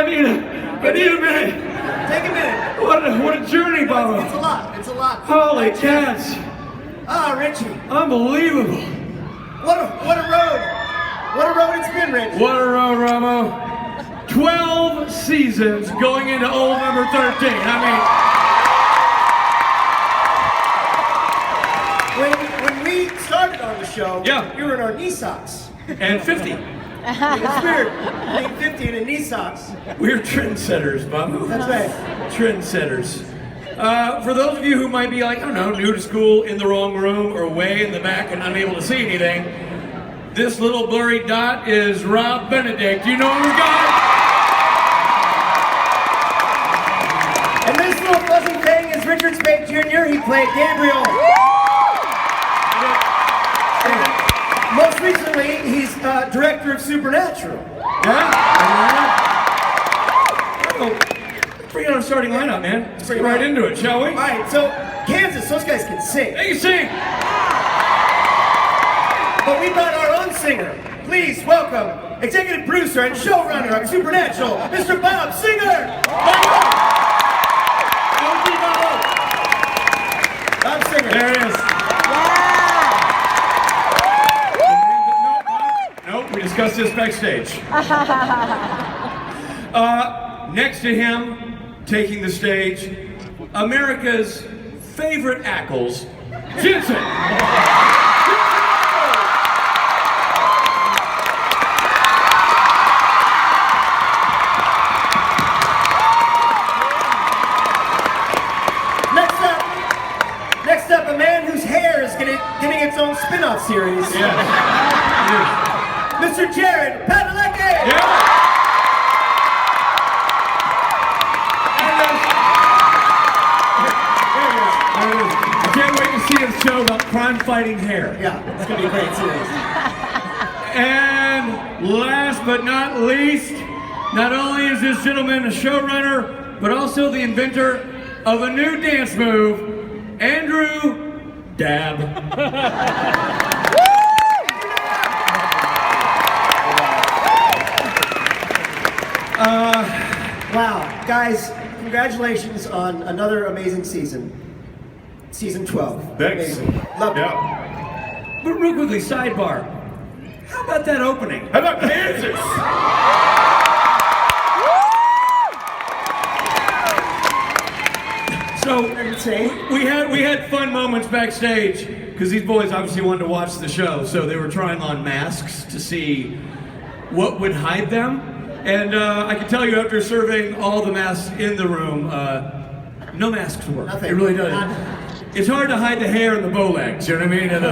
I need a minute. Take a minute. What a journey, Bubba. It's a lot. Holy cats. Ah, Richie. Unbelievable. What a road. What a road it's been, Richie. What a road, Ramo. 12 seasons going into old number 13. When we started on the show, Yeah. you were in our knee socks. And 50. It's weird. Being 50 and in knee socks. We're trendsetters, Bubba. That's right. Trendsetters. For those of you who might be like, I don't know, new to school, in the wrong room, or way in the back and unable to see anything, this little blurry dot is Rob Benedict. You know who we've got? And this little fuzzy thing is Richard Spade Jr. He played Gabriel. Most recently, he's director of Supernatural. Yeah? Oh, bring it on starting lineup, man. Let's get right into it, shall we? All right, so Kansas, those guys can sing. They can sing! But we brought our own singer. Please welcome executive producer and showrunner of Supernatural, Mr. Bob Singer. Bob Singer. There it is. Nope, we discussed this backstage. Next to him, taking the stage, America's favorite Ackles, Jensen. Next up, a man whose hair is getting its own spin-off series. Yes. Mr. Jared Padalecki! Yeah. I can't wait to see his show about crime-fighting hair. Yeah, it's going to be a great series. And last but not least, not only is this gentleman a showrunner, but also the inventor of a new dance move, Andrew Dab. Wow, guys, congratulations on another amazing season. Season 12. Thanks. Amazing. Love it. Yeah. But real quickly, sidebar. How about that opening? How about Kansas? So we had fun moments backstage because these boys obviously wanted to watch the show, so they were trying on masks to see what would hide them. And I can tell you, after surveying all the masks in the room, no masks work. Nothing. It really doesn't. It's hard to hide the hair and the bow legs. You know what I mean? And,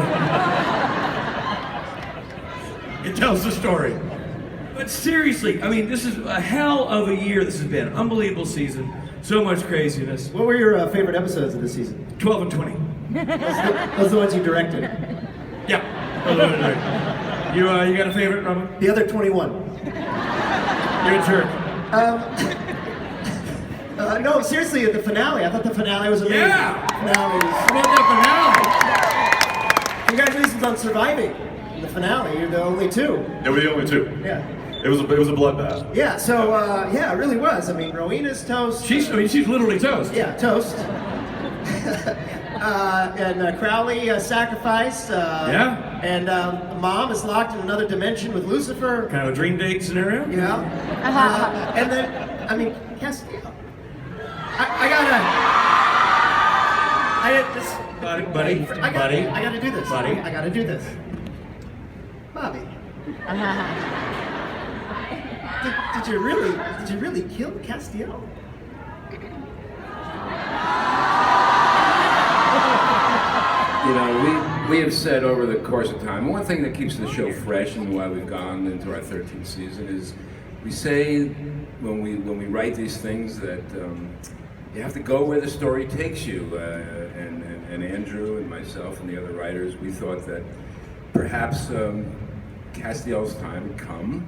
it tells the story. But seriously, I mean, this is a hell of a year. This has been an unbelievable season. So much craziness. What were your favorite episodes of this season? 12 and 20. Those are the ones you directed. Yeah. You got a favorite, Robin? The other 21. You're a jerk. No, seriously, the finale. I thought the finale was amazing. Yeah! Finale was... How about that Congratulations on surviving the finale. You're the only two. They were the only two. Yeah. It was a bloodbath. Yeah, so, yeah, it really was. I mean, Rowena's toast. finale? She's literally toast. Yeah, toast. And Crowley sacrificed. Yeah. And Mom is locked in another dimension with Lucifer. Kind of a dream date scenario? Yeah. And then, I mean, Castiel. I gotta do this. Buddy. I gotta do this. Bobby. Did you really kill Castiel? You know, we have said over the course of time, one thing that keeps the show fresh and why we've gone into our 13th season is we say when we write these things that you have to go where the story takes you. And Andrew and myself and the other writers, we thought that perhaps Castiel's time had come.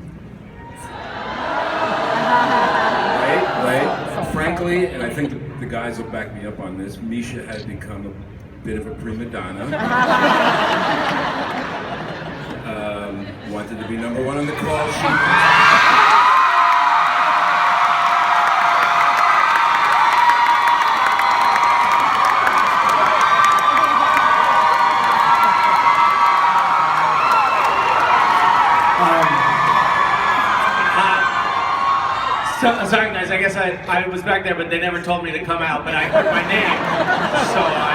Right? Frankly, and I think the guys will back me up on this, Misha had become a bit of a prima donna. Wanted to be number one on the call sheet. Sorry guys, I guess I was back there, but they never told me to come out, but I heard my name, so I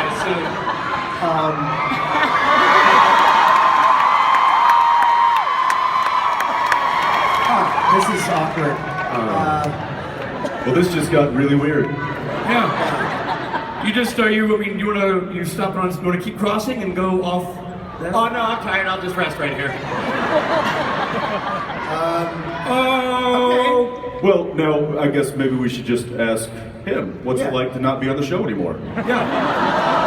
This is awkward. Well, this just got really weird. Yeah. You just you stop on, you want to keep crossing and go off there? Oh no, I'm tired, I'll just rest right here. Oh. Well, now I guess maybe we should just ask him. What's Yeah. it like to not be on the show anymore? Yeah.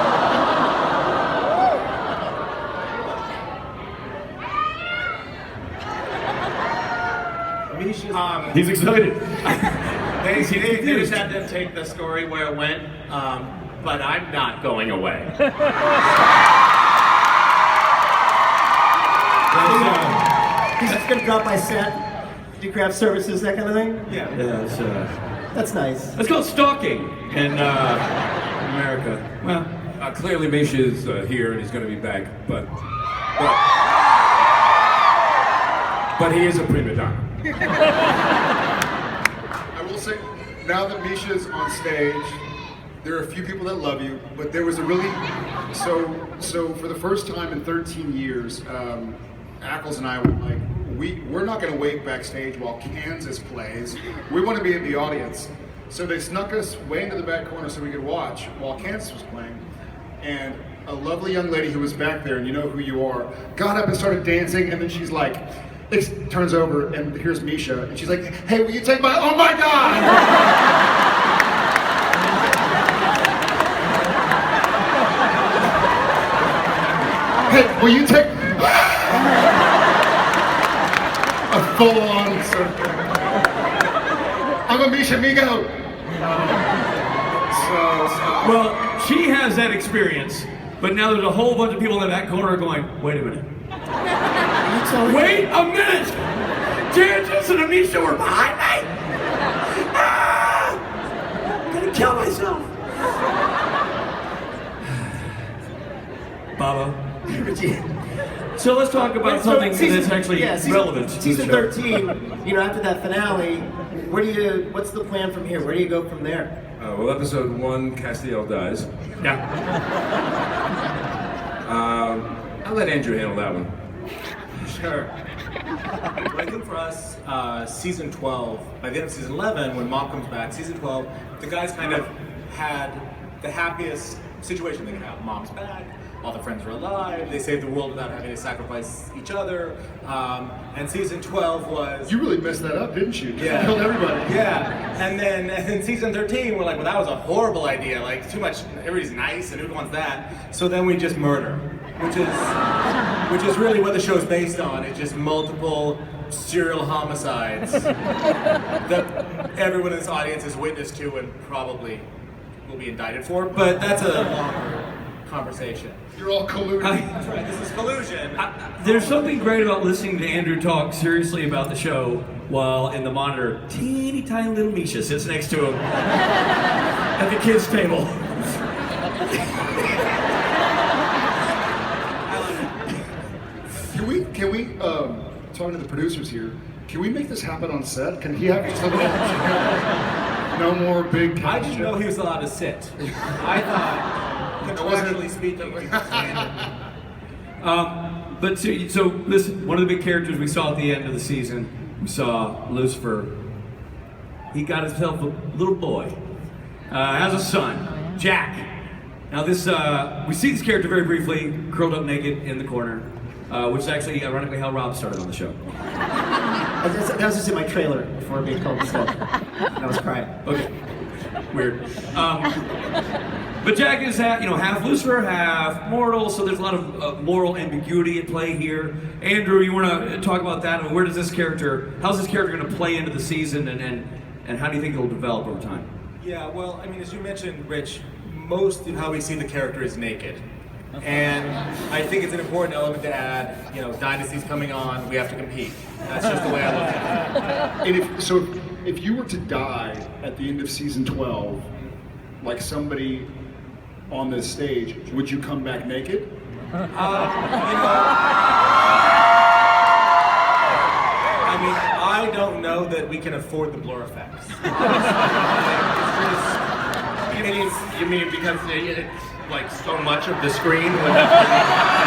He's excited. They just had to take the story where it went, but I'm not going away. He's just gonna drop by set, do craft services, that kind of thing? Yeah. Yeah, That's nice. it's called stalking in America. Well, Clearly, Misha is here and he's going to be back, but he is a prima donna. I will say, now that Misha's on stage, there are a few people that love you, but there was a really, so for the first time in 13 years, Ackles and I were like, we're not going to wait backstage while Kansas plays. We want to be in the audience. So they snuck us way into the back corner so we could watch while Kansas was playing. And a lovely young lady who was back there, and you know who you are, got up and started dancing, and then she's like, turns over, and here's Misha, and she's like, hey, will you take my, oh my God! Hey, will you take a full-on I'm a Misha Migo. well, she has that experience, but now there's a whole bunch of people in the back corner going, wait a minute. Wait a minute! Kansas and Anisha were behind me! Ah! I'm gonna kill myself! Baba. So let's talk about something that's actually relevant to the Season show. 13, after that finale, what's the plan from here? Where do you go from there? Well, episode 1, Castiel dies. Yeah. I'll let Andrew handle that one. Sure. Well, I think for us, season 12, by the end of season 11, when Mom comes back, season 12, the guys kind of had the happiest situation they could have. Mom's back, all the friends are alive, they saved the world without having to sacrifice each other, and season 12 was... You really messed that up, didn't you? Yeah. You killed everybody. Yeah, and then season 13, we're like, well, that was a horrible idea, like, too much, everybody's nice, and who wants that? So then we just murder, which is really what the show's based on. It's just multiple serial homicides that everyone in this audience is witness to and probably will be indicted for, but that's a longer conversation. You're all colluding. That's right, this is collusion. There's something great about listening to Andrew talk seriously about the show while in the monitor, teeny tiny little Misha sits next to him at the kids' table. Can we, talking to the producers here, can we make this happen on set? Can he have no more big I didn't know he was allowed to sit. I thought contractually speaking. But so listen, one of the big characters we saw at the end of the season, we saw Lucifer. He got himself a little boy, has a son, Jack. Now this, we see this character very briefly, curled up naked in the corner, which is actually ironically how Rob started on the show. That was just in my trailer before being called to set. And I was crying. Okay, weird. But Jack is half Lucifer, half mortal, so there's a lot of moral ambiguity at play here. Andrew, you want to talk about that? I mean, how's this character going to play into the season, and how do you think it'll develop over time? Yeah, well, I mean, as you mentioned, Rich, most of how we see the character is naked. And I think it's an important element to add, Dynasty's coming on, we have to compete. That's just the way I look at it. And if you were to die at the end of season 12, like somebody on this stage, would you come back naked? I I don't know that we can afford the blur effects. You mean because it's like so much of the screen would have to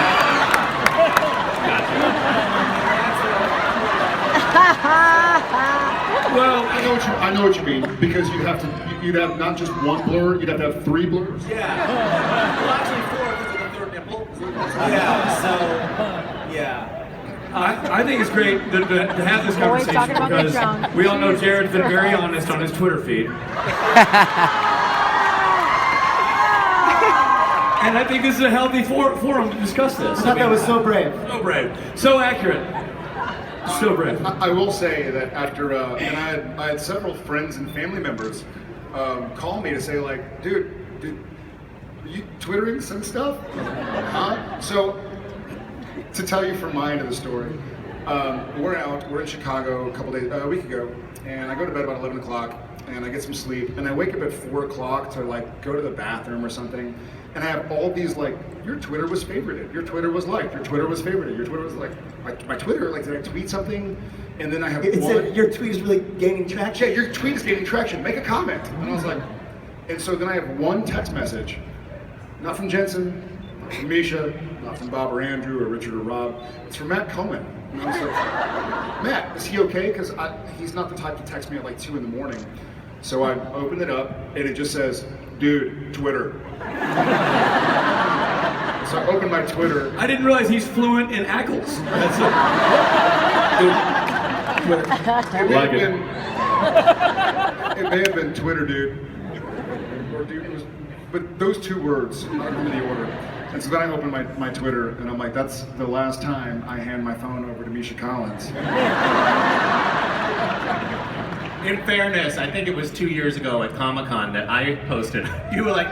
Well, I know what you mean, because you'd have not just one blur, you'd have to have 3 blurs. Yeah. Well, actually 4 because of the third nipple. Yeah, so, yeah. I think it's great to have this Always conversation talking about because Mitron. we all know Jared's been very honest on his Twitter feed. And I think this is a healthy forum to discuss this. I thought that was so brave. So brave. So accurate. So brave. I will say that after, and I had several friends and family members call me to say like, dude, are you twittering some stuff? Huh? So, to tell you from my end of the story, we're in Chicago a week ago, and I go to bed about 11 o'clock, and I get some sleep, and I wake up at 4 o'clock to like go to the bathroom or something, and I have all these like, your Twitter was favorited, your Twitter was liked, your Twitter was favorited, your Twitter was like, my Twitter, like did I tweet something? And then I have It said your tweet is really gaining traction. yeah, your tweet is gaining traction, make a comment. And I was like, and so then I have one text message, not from Jensen, not from Misha, not from Bob or Andrew or Richard or Rob, it's from Matt Coleman. And I was like, Matt, is he okay? Because he's not the type to text me at like 2 in the morning. So I opened it up and it just says, dude, Twitter. So I opened my Twitter. I didn't realize he's fluent in Ackles. That's It may have been Twitter, dude. Or dude was, but those 2 words, not in any order. And so then I opened my Twitter, and I'm like, that's the last time I hand my phone over to Misha Collins. In fairness, I think it was 2 years ago at Comic-Con that I posted. You were like,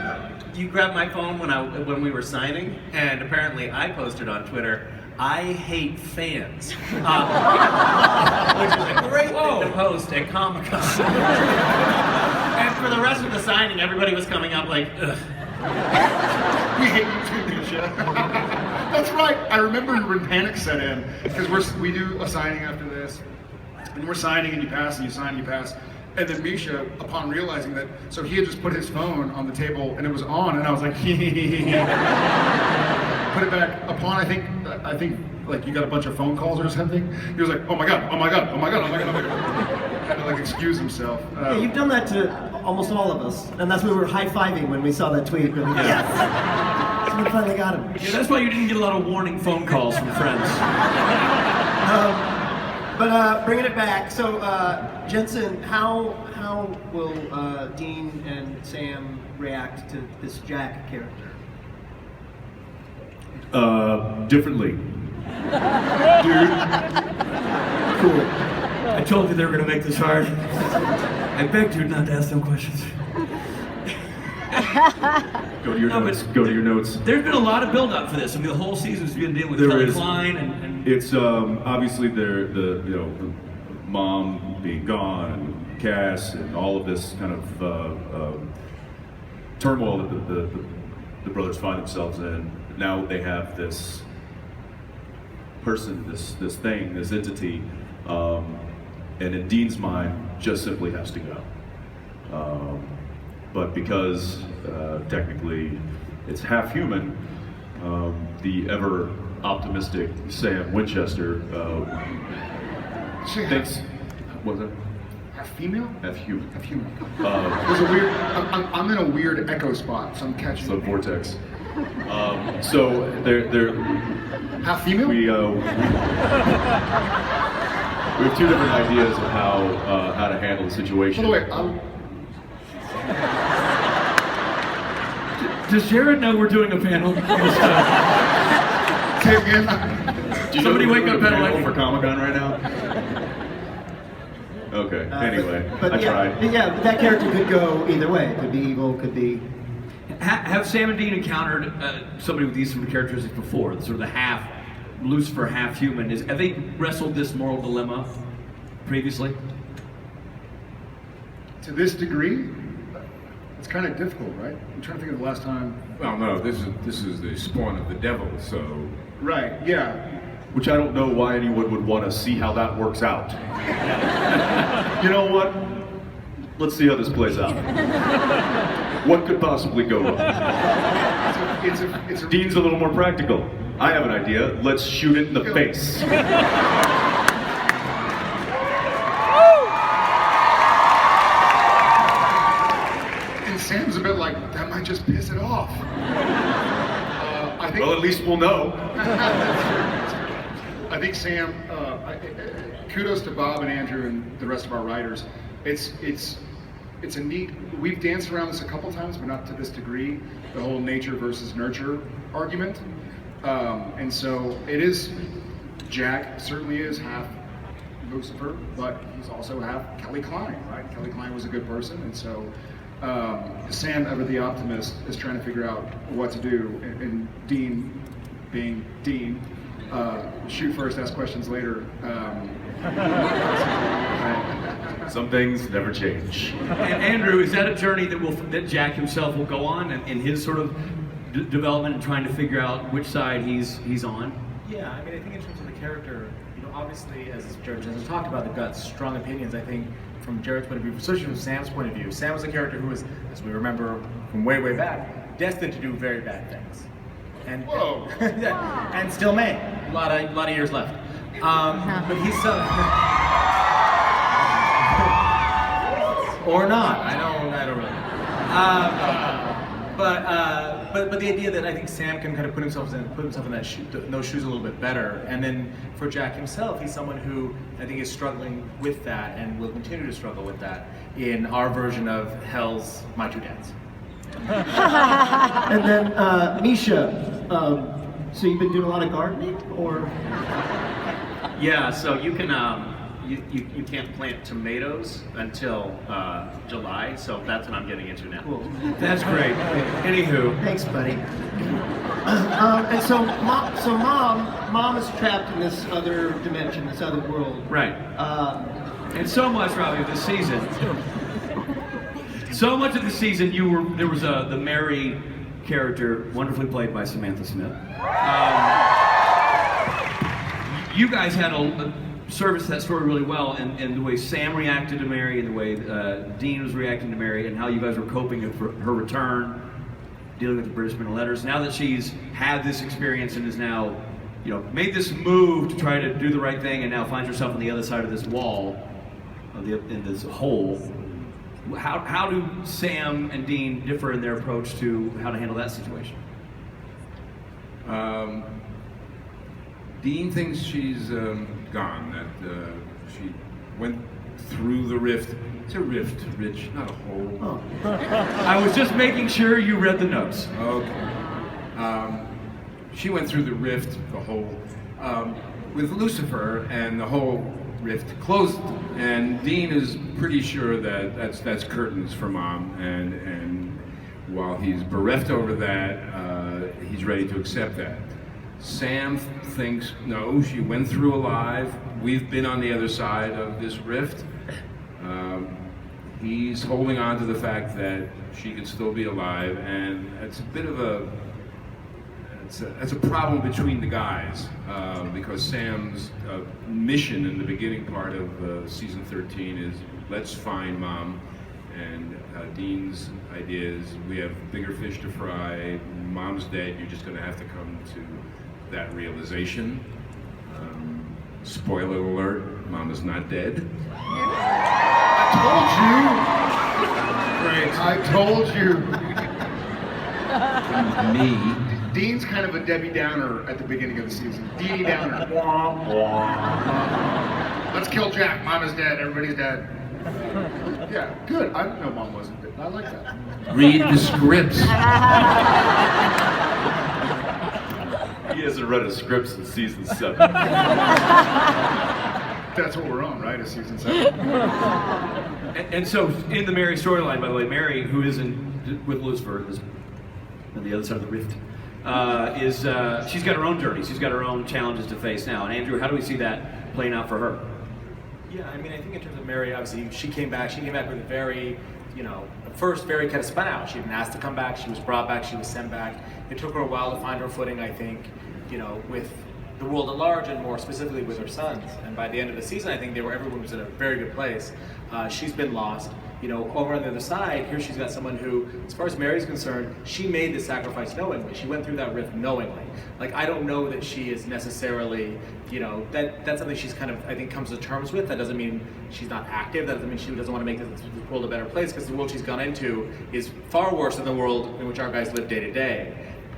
you grabbed my phone when we were signing, and apparently I posted on Twitter, I hate fans. Which is a great thing to post at Comic-Con. And for the rest of the signing, everybody was coming up like, ugh. We hate you too, Misha. That's right. I remember when panic set in, because we do a signing after this, and we're signing and you pass and you sign and you pass. And then Misha, upon realizing that, so he had just put his phone on the table and it was on, and I was like, put it back. Upon I think like you got a bunch of phone calls or something. He was like, oh my god, oh my god, oh my god, oh my god, oh my god. Had to like excuse himself. Yeah, you've done that to almost all of us, and that's why we were high-fiving when we saw that tweet. We were like, yes! Someone finally got him. Yeah, that's why you didn't get a lot of warning phone calls from friends. But bringing it back, so Jensen, how will Dean and Sam react to this Jack character? Differently. Dude. Cool. I told you they were going to make this hard. I begged you not to ask them questions. Go to your notes. Go to your notes. There's been a lot of build-up for this. I mean, the whole season's been dealing with There Kelly is. Klein and It's obviously the mom being gone and Cass and all of this kind of turmoil that the brothers find themselves in. Now they have this person, this thing, this entity, and in Dean's mind, just simply has to go. But because technically it's half human, the ever optimistic Sam Winchester thinks, what was that? Half female? Half human. Half human. There's a weird. I'm in a weird echo spot, so I'm catching. So vortex. So they're Half female? we have 2 different ideas of how to handle the situation. By the way, Does Jared know we're doing a panel? say again. Do you Somebody know wake up the at panel like- for Comic-Con right now? Okay. Anyway, but I yeah, tried. Yeah, that character could go either way. It could be evil, could be. Have Sam and Dean encountered somebody with these sort of characteristics before? Sort of the half Lucifer, half human. Have they wrestled this moral dilemma previously? To this degree, it's kind of difficult, right? I'm trying to think of the last time. Well, no, this is the spawn of the devil, so Right. Yeah. which I don't know why anyone would want to see how that works out. You know what? Let's see how this plays out. What could possibly go wrong? Dean's a little more practical. I have an idea. Let's shoot it in the face. And Sam's a bit like, that might just piss it off. I think, Well, at least we'll know. I think Sam, kudos to Bob and Andrew and the rest of our writers. It's a neat, we've danced around this a couple times, but not to this degree, the whole nature versus nurture argument. And so it is, Jack certainly is half Lucifer, but he's also half Kelly Klein, right? Kelly Klein was a good person, and so Sam, ever the optimist, is trying to figure out what to do, and Dean, being Dean, shoot first, ask questions later. Some things never change. And Andrew, is that a journey that Jack himself will go on in his sort of development and trying to figure out which side he's on? Yeah, I mean, I think in terms of the character, obviously, as Jared has talked about, they've got strong opinions. I think from Jared's point of view, especially from Sam's point of view, Sam was a character who was, as we remember from way, way back, destined to do very bad things. And, Whoa. and still may. A lot of years left. But he's or not. I don't really know. But the idea that I think Sam can kind of put himself in those shoes a little bit better, and then for Jack himself, he's someone who I think is struggling with that and will continue to struggle with that in our version of Hell's My Two Dads. And then Misha, so you've been doing a lot of gardening, or? Yeah, so you can you can't plant tomatoes until July, so that's what I'm getting into now. Cool. That's great. Anywho, Thanks, buddy. And so, mom is trapped in this other dimension, this other world. right. And so much, Robbie, of this season. So much of the season, there was the Mary character, wonderfully played by Samantha Smith. You guys had a service that story really well, and the way Sam reacted to Mary, and the way Dean was reacting to Mary, and how you guys were coping with her return, dealing with the British men and letters. Now that she's had this experience and is now, made this move to try to do the right thing, and now finds herself on the other side of this wall, in this hole. How do Sam and Dean differ in their approach to how to handle that situation? Dean thinks she's gone, that she went through the rift. It's a rift, Rich, not a hole. Oh. I was just making sure you read the notes. Okay. She went through the rift, the hole, with Lucifer, and the whole rift closed. And Dean is pretty sure that that's curtains for Mom, and while he's bereft over that, he's ready to accept that. Sam thinks, no, she went through alive. We've been on the other side of this rift. He's holding on to the fact that she could still be alive, and it's a bit of it's a problem between the guys, because Sam's mission in the beginning part of season 13 is, let's find Mom, and Dean's idea is, we have bigger fish to fry, Mom's dead, you're just going to have to come to that realization. Spoiler alert, Mom is not dead. I told you. Me. Dean's kind of a Debbie Downer at the beginning of the season. Dee Downer. Let's kill Jack. Mom is dead. Everybody's dead. Yeah, good. I didn't know Mom wasn't dead. I like that. Read the scripts. He hasn't read a script since season 7. That's what we're on, right? Is season 7. And so, in the Mary storyline, by the way, Mary, who is with Lucifer, is on the other side of the rift, she's got her own journey. She's got her own challenges to face now. And Andrew, how do we see that playing out for her? Yeah, I mean, I think in terms of Mary, obviously, she came back with a very, first very kind of spun out. She didn't ask to come back, she was brought back, she was sent back. It took her a while to find her footing, I think, with the world at large and more specifically with her sons. And by the end of the season, I think everyone was in a very good place. She's been lost. You know, over on the other side, here she's got someone who, as far as Mary's concerned, she made the sacrifice knowingly. She went through that rift knowingly. Like, I don't know that she is necessarily, you know, that's something she's kind of, I think, comes to terms with. That doesn't mean she's not active. That doesn't mean she doesn't want to make this world a better place, because the world she's gone into is far worse than the world in which our guys live day to day.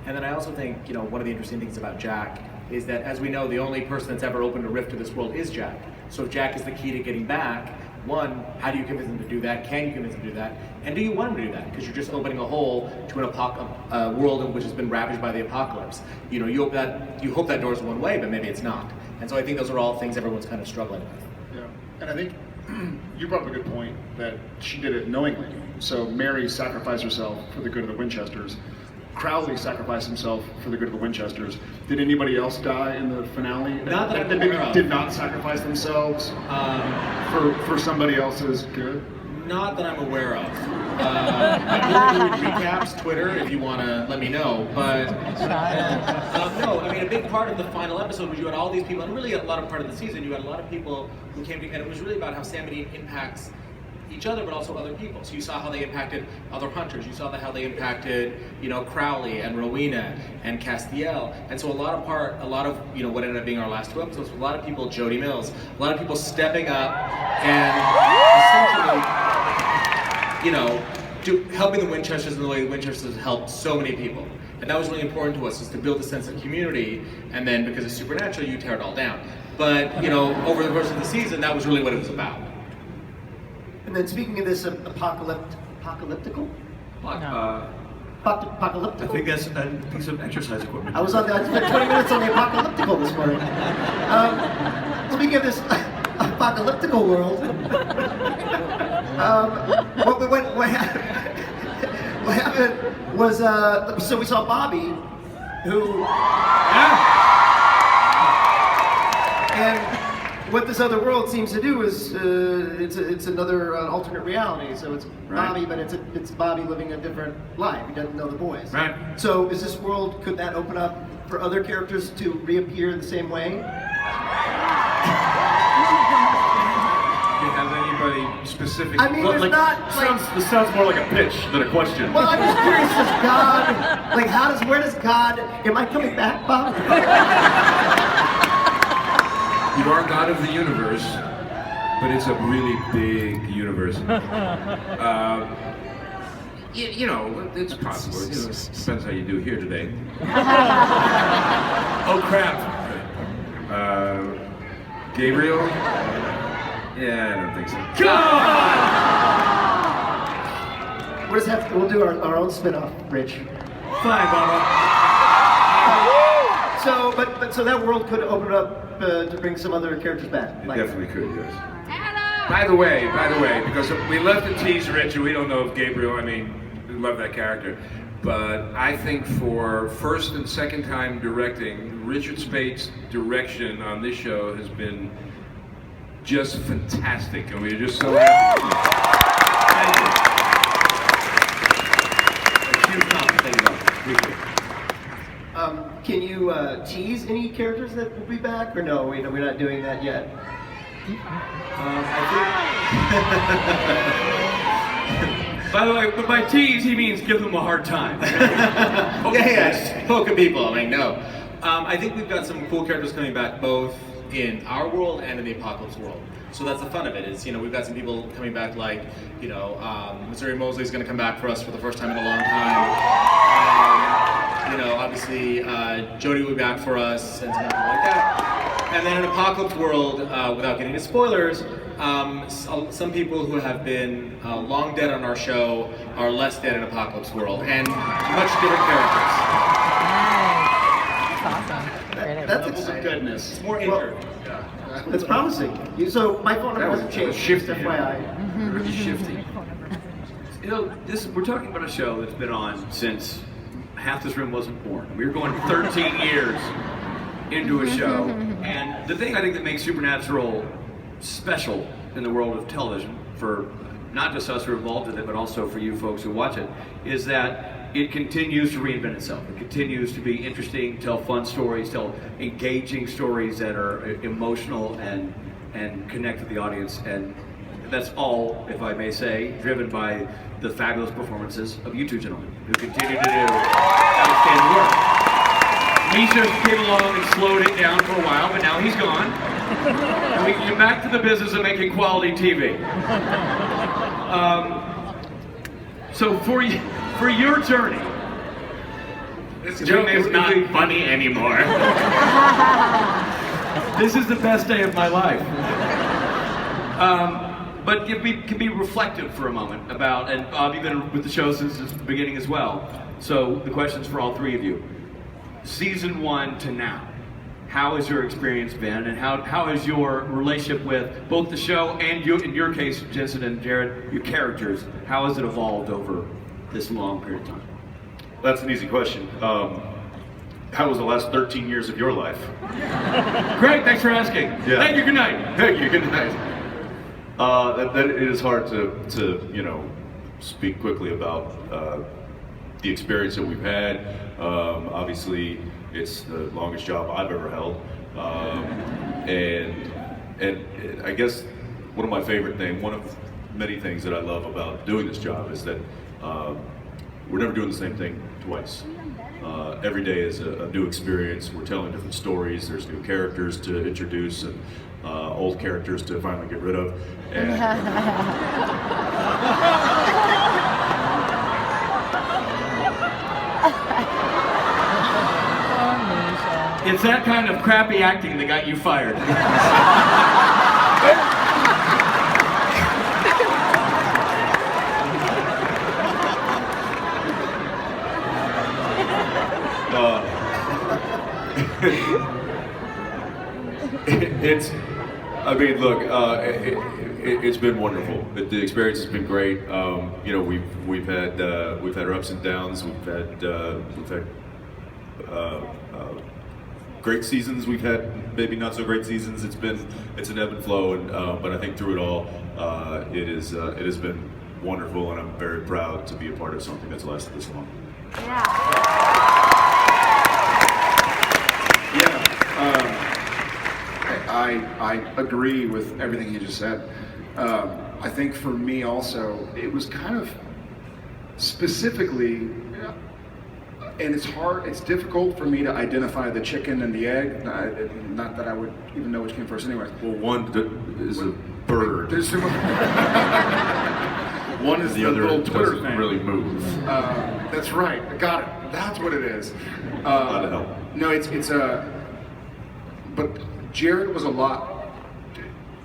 And then I also think, you know, one of the interesting things about Jack is that, as we know, the only person that's ever opened a rift to this world is Jack. So if Jack is the key to getting back, one, how do you convince him to do that? Can you convince him to do that? And do you want him to do that? Because you're just opening a hole to a world which has been ravaged by the apocalypse. You know, you hope that door's one way, but maybe it's not. And so I think those are all things everyone's kind of struggling with. Yeah, and I think you brought up a good point that she did it knowingly. So Mary sacrificed herself for the good of the Winchesters. Crowley sacrificed himself for the good of the Winchesters. Did anybody else die in the finale? Not that I'm maybe aware of. did not sacrifice themselves for somebody else's good? Not that I'm aware of. I'm willing to read recaps, Twitter, if you want to let me know. But no, I mean, a big part of the final episode was you had all these people, and really a lot of part of the season, you had a lot of people who came together. It was really about how Sam and Dean impacts each other, but also other people. So you saw how they impacted other hunters. You saw how they impacted, you know, Crowley and Rowena and Castiel. And so a lot of you know, what ended up being our last two episodes, a lot of people, Jody Mills, a lot of people stepping up and essentially, you know, helping the Winchesters in the way the Winchesters helped so many people. And that was really important to us, is to build a sense of community, and then because it's supernatural, you tear it all down. But, you know, over the course of the season, that was really what it was about. And then speaking of this apocalyptical? I Apocalyptical? think that's a piece of exercise equipment. I spent 20 minutes on the apocalyptical this morning. Speaking of this apocalyptical world, what happened was, so we saw Bobby, who... And what this other world seems to do is it's another alternate reality. So it's Bobby, but it's Bobby living a different life. He doesn't know the boys. Right. So is this world, could that open up for other characters to reappear in the same way? Do you have anybody specific? I mean, there's not like. This sounds more like a pitch than a question. Well, I'm just curious. Does God, like, where does God? Am I coming back, Bob? You are God of the universe, but it's a really big universe. You know, it's possible. You know, it depends how you do here today. Oh crap! Gabriel? Yeah, I don't think so. What does that? We'll do our own spin-off, Rich. Fine, Baba. So, so that world could open up to bring some other characters back. It Like, definitely could, yes. By the way, because we left the tease, Rich, and we don't know if Gabriel, I mean, we love that character. But I think for first and second time directing, Richard Spate's direction on this show has been just fantastic, and we're just so happy. Thank you. A huge compliment. Thank you, Baba. Appreciate it. Can you tease any characters that will be back, or no? We're not doing that yet. By the way, but by tease, he means give them a hard time. Poking people, I mean, no. I think we've got some cool characters coming back, both in our world and in the Apocalypse world. So that's the fun of it, is, you know, we've got some people coming back like, you know, Missouri Mosley's gonna come back for us for the first time in a long time. You know, obviously, Jody will be back for us, and something like that. And then in Apocalypse world, without getting into spoilers, some people who have been long dead on our show are less dead in Apocalypse world, and much different characters. That's awesome. Great idea. That's Levels of exciting. goodness. It's more injured. That's promising. So my phone number hasn't changed. shifty, Just FYI. Really shifty. You know, we're talking about a show that's been on since half this room wasn't born. We were going 13 years into a show. And the thing I think that makes Supernatural special in the world of television, for not just us who are involved in it, but also for you folks who watch it, is that it continues to reinvent itself. It continues to be interesting, tell fun stories, tell engaging stories that are emotional and connect with the audience. And that's all, if I may say, driven by the fabulous performances of you two gentlemen who continue to do outstanding work. Misha came along and slowed it down for a while, but now he's gone. And we can get back to the business of making quality TV. So for your journey, This joke is not funny anymore. this is the best day of my life. But can be reflective for a moment about, and Bob, you've been with the show since its beginning as well. So the question's for all three of you. Season 1 to now, how has your experience been, and how has your relationship with both the show and you, in your case, Jensen and Jared, your characters, how has it evolved over this long period of time? That's an easy question. How was the last 13 years of your life? Great, thanks for asking. Yeah. Thank you, good night. Thank you, good night. That it is hard to speak quickly about the experience that we've had. Obviously, it's the longest job I've ever held, and I guess one of my favorite things, one of many things that I love about doing this job is that we're never doing the same thing twice. Every day is a new experience. We're telling different stories. There's new characters to introduce and old characters to finally get rid of. And It's that kind of crappy acting that got you fired. It's been wonderful. The experience has been great. We've had our ups and downs. We've had great seasons. We've had maybe not so great seasons. It's an ebb and flow, but I think through it all, it has been wonderful, and I'm very proud to be a part of something that's lasted this long. I agree with everything you just said. I think for me also, it was kind of specifically, and it's difficult for me to identify the chicken and the egg. Not that I would even know which came first anyway. Well, one is a bird. One is the other little Twitter doesn't thing. really move. That's right. I got it. That's what it is. Not to help. No, but Jared was a lot.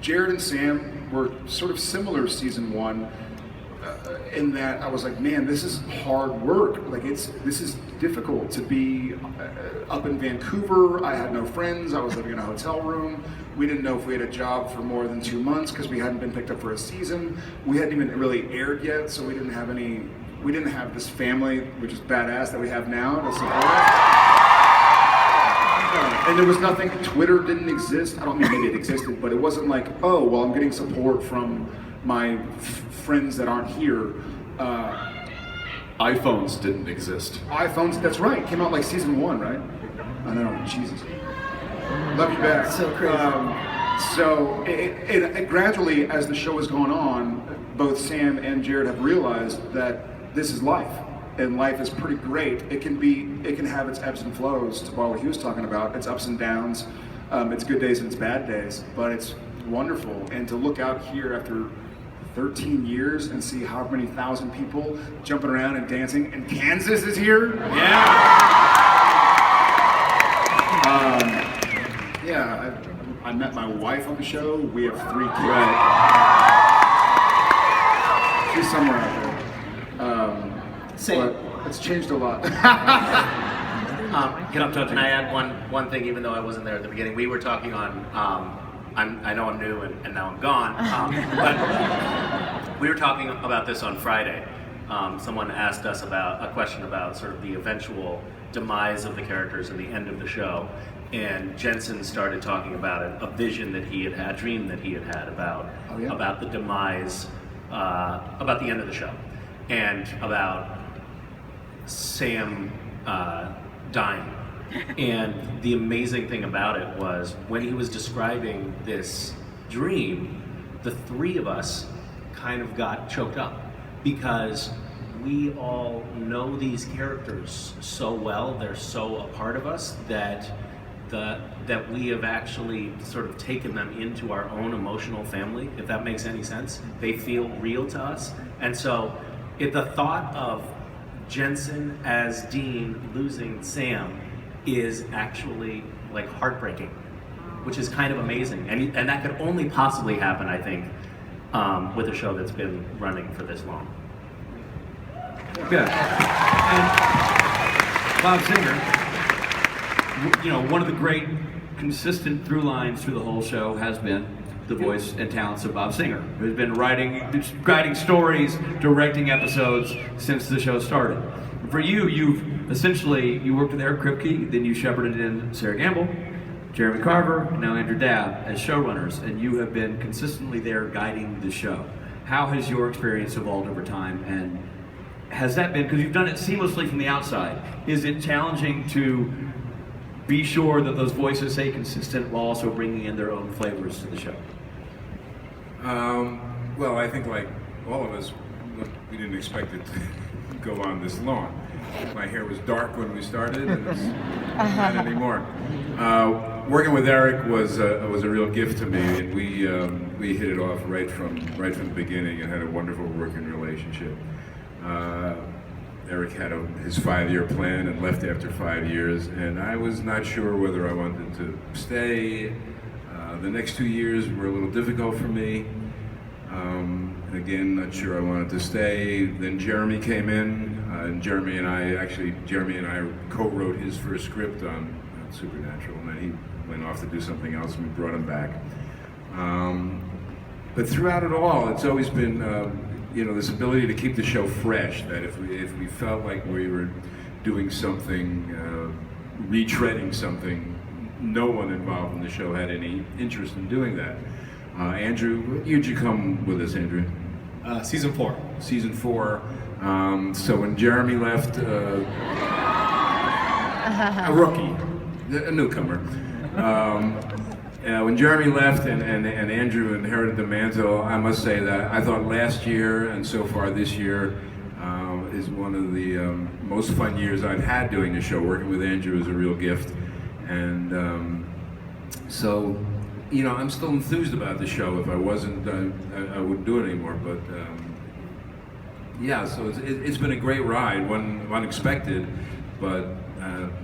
Jared and Sam were sort of similar season 1 in that I was like, man, this is hard work. Like this is difficult to be up in Vancouver. I had no friends. I was living in a hotel room. We didn't know if we had a job for more than 2 months because we hadn't been picked up for a season. We hadn't even really aired yet, so we didn't have this family, which is badass, that we have now to support us. And there was nothing, Twitter didn't exist. I don't mean maybe it existed, but it wasn't like, oh, well, I'm getting support from my friends that aren't here. iPhones didn't exist. iPhones, that's right, came out like season 1, right? I know, Jesus. Love you back. So crazy. So it gradually, as the show has gone on, both Sam and Jared have realized that this is life. And life is pretty great. It can have its ebbs and flows, to what he was talking about. It's ups and downs, it's good days and it's bad days, but it's wonderful. And to look out here after 13 years and see how many thousand people jumping around and dancing, and Kansas is here. I met my wife on the show. We have 3 kids. Right. She's somewhere out there. Same. But it's changed a lot. Can I add one thing, even though I wasn't there at the beginning? We were talking on, I know I'm new and now I'm gone, but we were talking about this on Friday. Someone asked us about a question about sort of the eventual demise of the characters and the end of the show. And Jensen started talking about a vision that he had had, a dream that he had had about the demise, about the end of the show, and about Sam dying. And the amazing thing about it was when he was describing this dream, the three of us kind of got choked up because we all know these characters so well, they're so a part of us that we have actually sort of taken them into our own emotional family, if that makes any sense. They feel real to us. And so the thought of Jensen as Dean losing Sam is actually like heartbreaking, which is kind of amazing. And that could only possibly happen, I think, with a show that's been running for this long. Good. And Bob Singer, you know, one of the great consistent through lines through the whole show has been the voice and talents of Bob Singer, who's been writing stories, directing episodes since the show started. For you, you worked with Eric Kripke, then you shepherded in Sarah Gamble, Jeremy Carver, and now Andrew Dabb as showrunners, and you have been consistently there guiding the show. How has your experience evolved over time, and has that been, because you've done it seamlessly from the outside, is it challenging to be sure that those voices stay consistent while also bringing in their own flavors to the show? Well, I think like all of us, we didn't expect it to go on this long. My hair was dark when we started, and it's not anymore. Working with Eric was a real gift to me, and we hit it off right from the beginning and had a wonderful working relationship. Eric had his 5-year plan and left after 5 years, and I was not sure whether I wanted to stay. The next 2 years were a little difficult for me. Again, not sure I wanted to stay. Then Jeremy came in, and Jeremy and I co-wrote his first script on Supernatural, and then he went off to do something else, and we brought him back. But throughout it all, it's always been, this ability to keep the show fresh, that if we felt like we were doing something, retreading something, no one involved in the show had any interest in doing that. Andrew, when did you come with us, Andrew? Season 4. Season 4. So when Jeremy left, a rookie, a newcomer. When Jeremy left and Andrew inherited the mantle, I must say that I thought last year and so far this year is one of the most fun years I've had doing the show. Working with Andrew is a real gift, and so I'm still enthused about the show. If I wasn't, I wouldn't do it anymore. But so it's been a great ride, one unexpected, but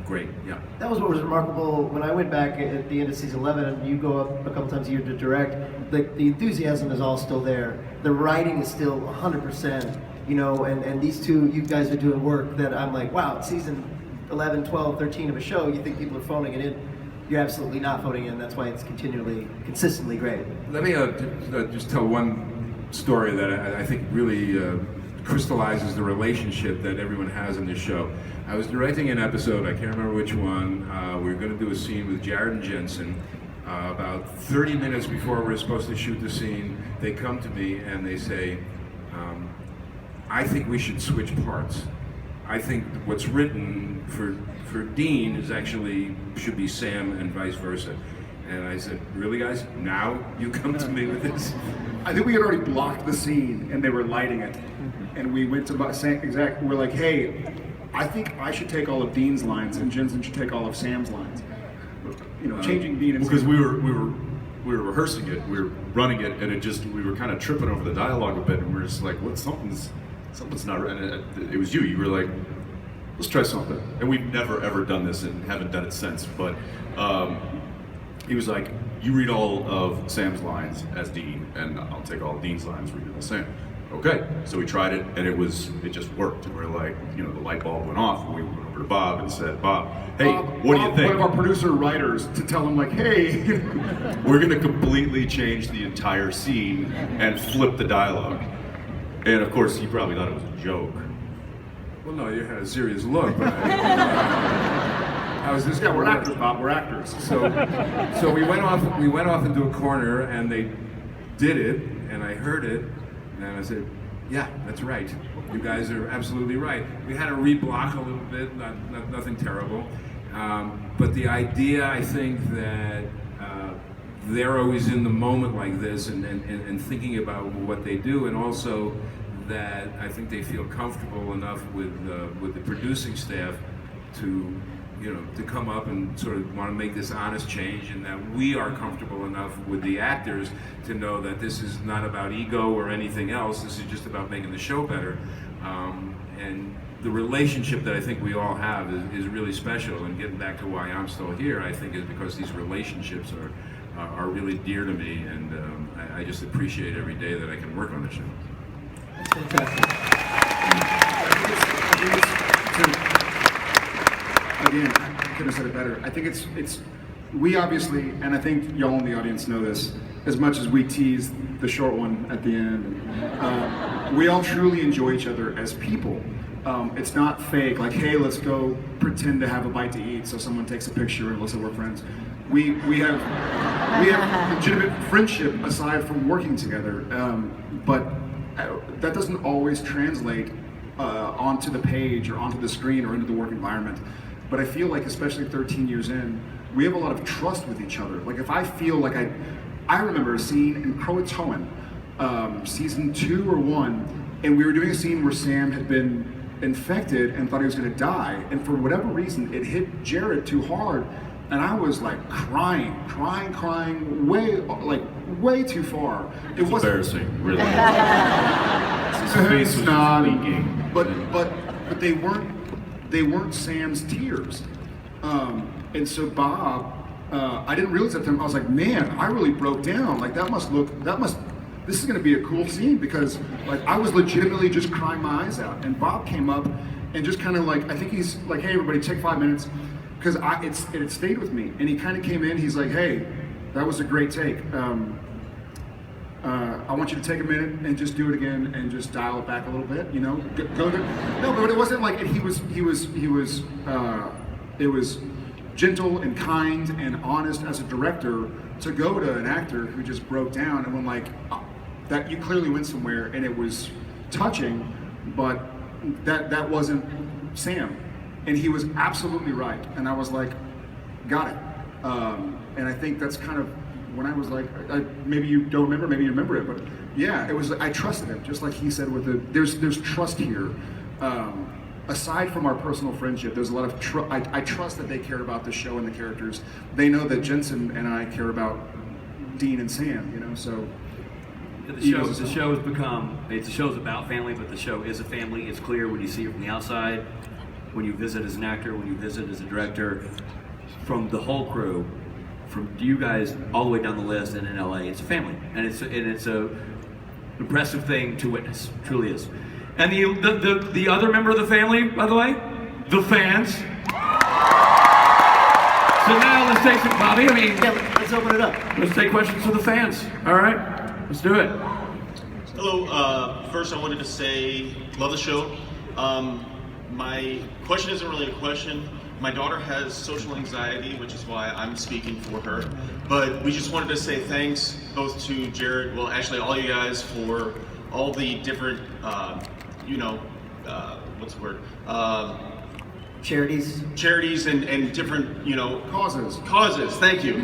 great. Yeah. That was what was remarkable when I went back at the end of season 11, and you go up a couple times a year to direct. The enthusiasm is all still there. The writing is still 100%. And these two, you guys are doing work that I'm like, wow, season 11, 12, 13 of a show, you think people are phoning it in. You're absolutely not phoning it in. That's why it's consistently great. Let me just tell one story that I think really crystallizes the relationship that everyone has in this show. I was directing an episode, I can't remember which one. We were going to do a scene with Jared and Jensen. About 30 minutes before we were supposed to shoot the scene, they come to me and they say, I think we should switch parts. I think what's written for Dean should be Sam and vice versa. And I said, really guys, now you come to me with this? I think we had already blocked the scene and they were lighting it. And we went to we're like, hey, I think I should take all of Dean's lines and Jensen should take all of Sam's lines. Changing Dean and because Sam. we were rehearsing it, we were running it, and we were kind of tripping over the dialogue a bit, and we were just like, something's not right. And it was you. You were like, let's try something. And we've never ever done this and haven't done it since. But he was like, you read all of Sam's lines as Dean, and I'll take all of Dean's lines, read it as Sam. Okay, so we tried it, and it just worked. And we're like, the light bulb went off, and we went over to Bob and said, Bob, hey, what do you think? One of our producer writers to tell him like, hey, we're gonna completely change the entire scene and flip the dialogue. And of course, he probably thought it was a joke. Well, no, you had a serious look. But how is this? Yeah, we're actors, Bob. We're actors. So we went off into a corner, and they did it, and I heard it, and I said, Yeah, that's right. You guys are absolutely right. We had to reblock a little bit, nothing terrible. But the idea, I think, that they're always in the moment like this and thinking about what they do, and also that I think they feel comfortable enough with the producing staff to, to come up and sort of want to make this honest change, and that we are comfortable enough with the actors to know that this is not about ego or anything else. This is just about making the show better. And the relationship that I think we all have is really special. And getting back to why I'm still here, I think is because these relationships are really dear to me, and I just appreciate every day that I can work on the show. That's fantastic. Again, I couldn't have said it better. I think it's we obviously, and I think y'all in the audience know this, as much as we tease the short one at the end, we all truly enjoy each other as people. It's not fake, like, hey, let's go pretend to have a bite to eat so someone takes a picture and looks like we're friends. We have legitimate friendship aside from working together, but that doesn't always translate onto the page or onto the screen or into the work environment. But I feel like, especially 13 years in, we have a lot of trust with each other. Like, if I feel like I remember a scene in Croatoan, season 2 or 1, and we were doing a scene where Sam had been infected and thought he was going to die, and for whatever reason, it hit Jared too hard, and I was like crying, way too far. It was Embarrassing, really. His face was not, leaking. but they weren't Sam's tears. And so Bob, I didn't realize at the time, I was like, man, I really broke down. Like, this is gonna be a cool scene, because like I was legitimately just crying my eyes out. And Bob came up and just kind of like, I think he's like, hey everybody, take 5 minutes, because it stayed with me. And he kind of came in, he's like, hey, that was a great take. I want you to take a minute and just do it again and just dial it back a little bit, go to, no, but it wasn't like, it was gentle and kind and honest as a director to go to an actor who just broke down, and when like, that you clearly went somewhere, and it was touching, but that wasn't Sam, and he was absolutely right, and I was like, got it. And I think that's kind of when I was like, maybe you don't remember, maybe you remember it, but yeah, it was, I trusted him, just like he said with there's trust here. Aside from our personal friendship, there's a lot of I trust that they care about the show and the characters. They know that Jensen and I care about Dean and Sam, so. The show's about family, but the show is a family. It's clear when you see it from the outside, when you visit as an actor, when you visit as a director, from the whole crew, from you guys all the way down the list and in LA. It's a family, and it's a impressive thing to witness. It truly is. And the other member of the family, by the way, the fans. So now let's take some, Bobby. Yeah, let's open it up. Let's take questions from the fans. All right. Let's do it. Hello. First, I wanted to say, love the show. My question isn't really a question. My daughter has social anxiety, which is why I'm speaking for her. But we just wanted to say thanks both to Jared, well, actually all you guys, for all the different, what's the word? Charities and different, Causes, thank you.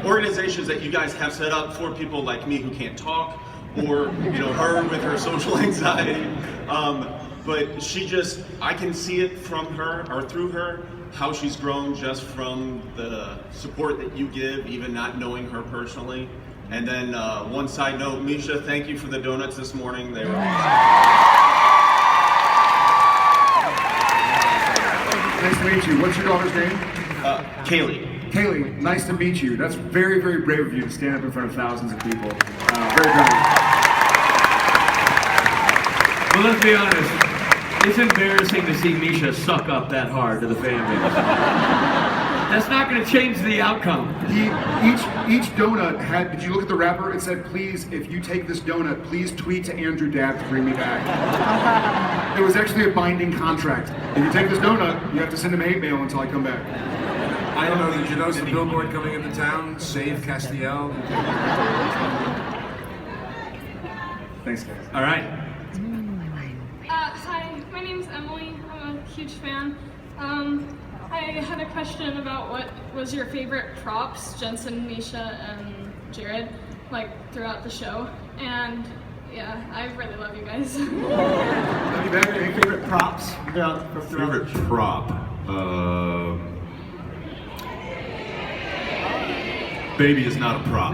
Organizations that you guys have set up for people like me who can't talk, or, her with her social anxiety. But I can see it from her, or through her, how she's grown just from the support that you give, even not knowing her personally. And then one side note, Misha, thank you for the donuts this morning. They were Nice to meet you. What's your daughter's name? Kaylee. Kaylee, nice to meet you. That's very, very brave of you to stand up in front of thousands of people. Very brave. Well, let's be honest. It's embarrassing to see Misha suck up that hard to the family. That's not going to change the outcome. Each donut had, did you look at the wrapper? It said, please, if you take this donut, please tweet to Andrew Dabb to bring me back. It was actually a binding contract. If you take this donut, you have to send him hate mail until I come back. I don't know, did you notice the billboard coming into town? Save Castiel. Thanks, guys. All right. name's Emily. I'm a huge fan. I had a question about what was your favorite props, Jensen, Misha, and Jared, like throughout the show. And yeah, I really love you guys. Any favorite props throughout Favorite prop? Baby is not a prop.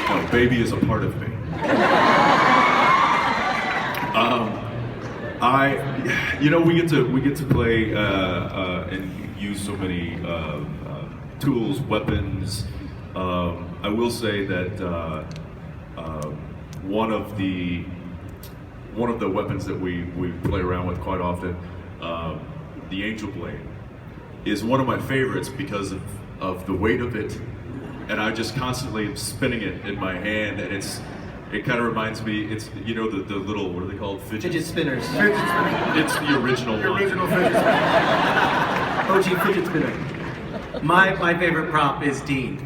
No, baby is a part of me. We get to play and use so many tools, weapons. I will say that one of the weapons that we play around with quite often, the Angel Blade, is one of my favorites because of the weight of it, and I just constantly am spinning it in my hand, and it kind of reminds me, it's the little, what are they called? Fidget spinners. It's the original one. Original fidget spinner. OG fidget spinner. My favorite prop is Dean.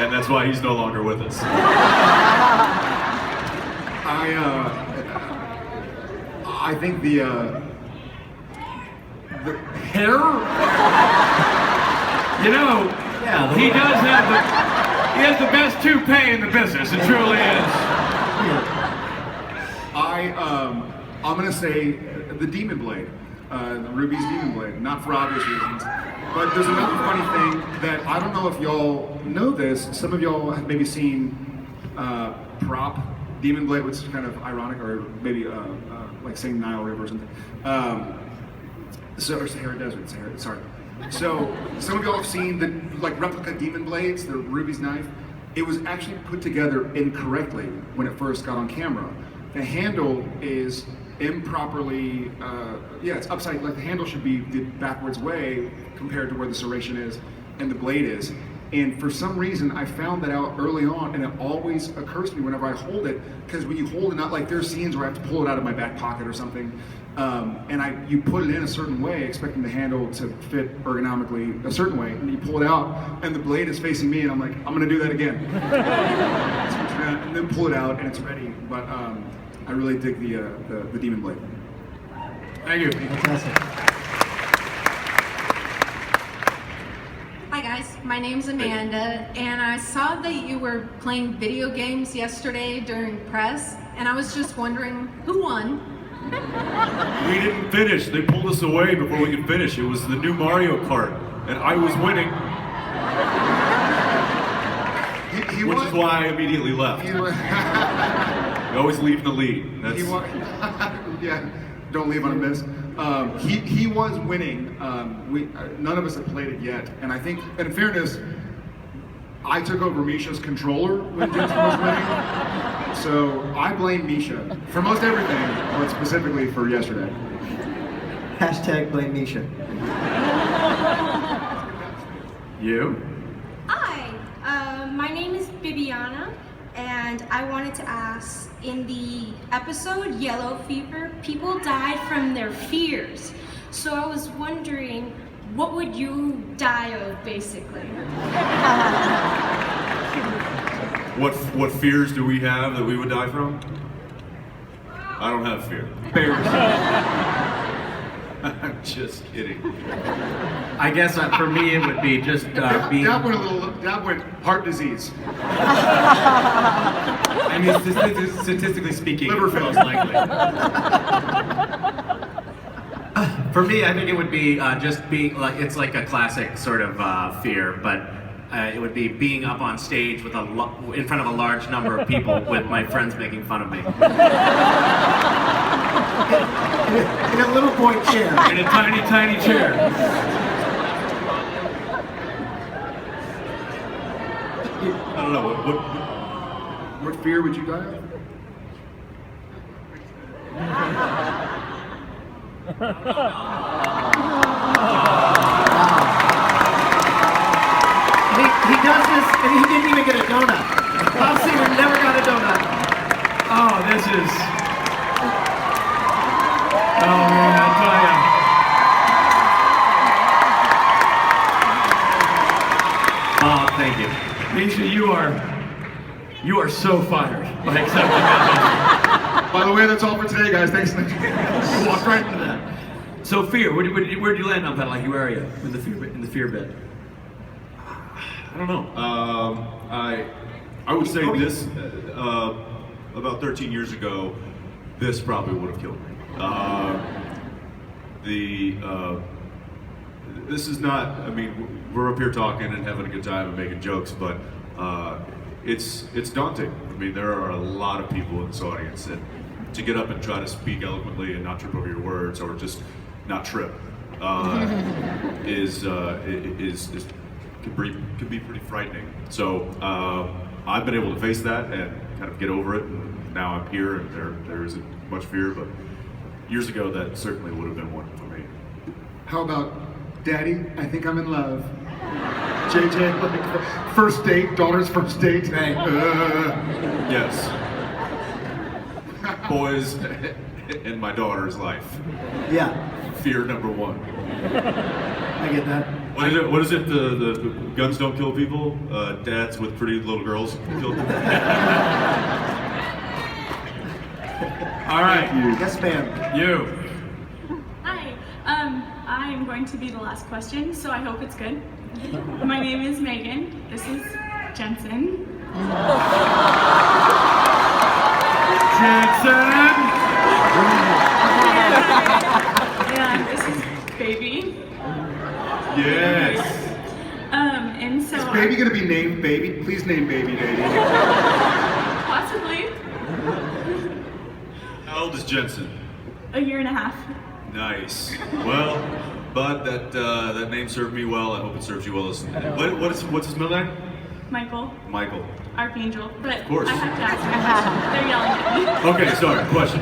And that's why he's no longer with us. I think the hair. He has the best toupee in the business. It truly is. I'm gonna say the Demon Blade, Ruby's Demon Blade, not for obvious reasons. But there's another funny thing that I don't know if y'all know this. Some of y'all have maybe seen prop Demon Blade, which is kind of ironic, or maybe like saying Nile River or something. Or Sahara Desert. Sorry. So some of y'all have seen the replica Demon Blades, the Ruby's knife. It was actually put together incorrectly when it first got on camera. The handle is improperly, it's upside, like the handle should be the backwards way compared to where the serration is and the blade is. And for some reason, I found that out early on, and it always occurs to me whenever I hold it, because when you hold it out, like there's scenes where I have to pull it out of my back pocket or something, and you put it in a certain way, expecting the handle to fit ergonomically a certain way, and you pull it out, and the blade is facing me, and I'm like, I'm gonna do that again. And then pull it out, and it's ready. But I really dig the Demon Blade. Thank you. Fantastic. Hi guys, my name's Amanda, and I saw that you were playing video games yesterday during press, and I was just wondering, who won? We didn't finish. They pulled us away before we could finish. It was the new Mario Kart, and I was winning. Which is why I immediately left. You always leave the lead. That's... Yeah, don't leave on a miss. He was winning. None of us have played it yet, and I think, in fairness, I took over Misha's controller when Jensen was winning, so I blame Misha for most everything, but specifically for yesterday. Hashtag blame Misha. You? Hi, my name is Bibiana, and I wanted to ask, in the episode Yellow Fever, people died from their fears. So I was wondering, what would you die of, basically? What fears do we have that we would die from? I don't have fear. Bears. I'm just kidding. I guess for me it would be just being... That went heart disease. I mean, statistically speaking, Liver most failure. likely. For me, I think it would be just being like, it's like a classic sort of fear, but it would be being up on stage with in front of a large number of people with my friends making fun of me. In a little boy chair. In a tiny, tiny chair. I don't know, What fear would you die of? He does this, and he didn't even get a donut. How serious is. Oh man, I tell ya. Oh, thank you, Misha. You are so fired by accepting that. By the way, that's all for today, guys. Thanks. Walk right into that. So fear. Where'd you land on that? Like, where are you in the fear bit? I don't know. I would say this about 13 years ago, this probably would have killed me. This is not. I mean, we're up here talking and having a good time and making jokes, but it's daunting. I mean, there are a lot of people in this audience, and to get up and try to speak eloquently and not trip over your words or just not trip can be pretty frightening. So I've been able to face that and kind of get over it, and now I'm here, and there isn't much fear. But years ago, that certainly would have been one for me. How about Daddy? I think I'm in love. JJ, like first date, daughter's first date. Yes. Boys in my daughter's life. Yeah, Fear number one. I get that. What is it? The guns don't kill people. Dads with pretty little girls kill people. All right. Yes, ma'am. You. Hi. I am going to be the last question, so I hope it's good. My name is Megan. This is Jensen. Jensen. And this is Baby. Yes. And so Is Baby gonna be named Baby? Please name Baby Baby. possibly How old is Jensen? a year and a half. Nice. Well, Bud, that name served me well. I hope it serves you well. What's his middle name? Michael, Michael. Archangel. But Of course. I have to ask you a question. They're yelling at me. Okay, sorry. Question.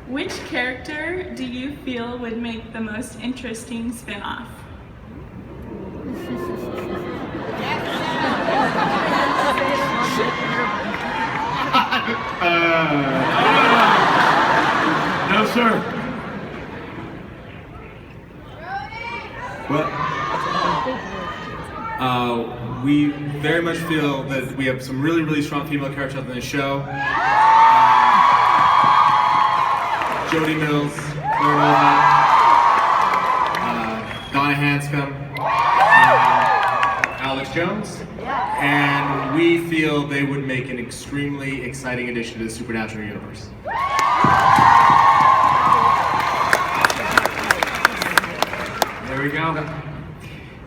Which character do you feel would make the most interesting spin-off? No, sir. Well, we very much feel that we have some really, really strong female characters on the show. Jody Mills, Claire Nova, Donna Hanscom, Alex Jones, and we feel they would make an extremely exciting addition to the Supernatural universe. There we go.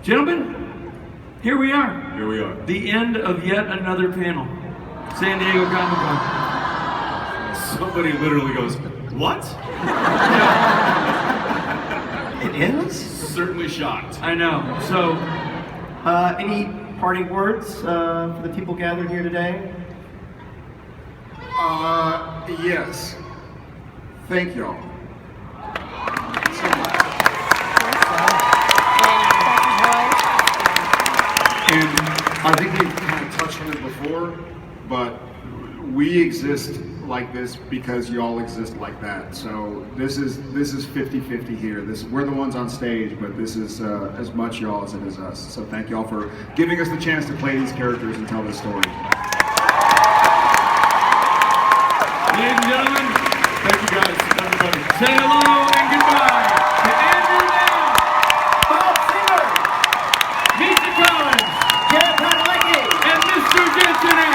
Gentlemen, here we are. Here we are. The end of yet another panel. San Diego Comic-Con. Somebody literally goes, "What?" It ends? Certainly shocked. I know. So, Any parting words for the people gathered here today? Yes. Thank y'all. And I think we've kind of touched on it before, but we exist like this because y'all exist like that. So this is 50-50 here. We're the ones on stage, but this is as much y'all as it is us. So thank y'all for giving us the chance to play these characters and tell this story. ladies and gentlemen, thank you guys, everybody. Say hello and goodbye to Andrew Mann, Bob Singer, Misha Collins, and Mr. Jensen.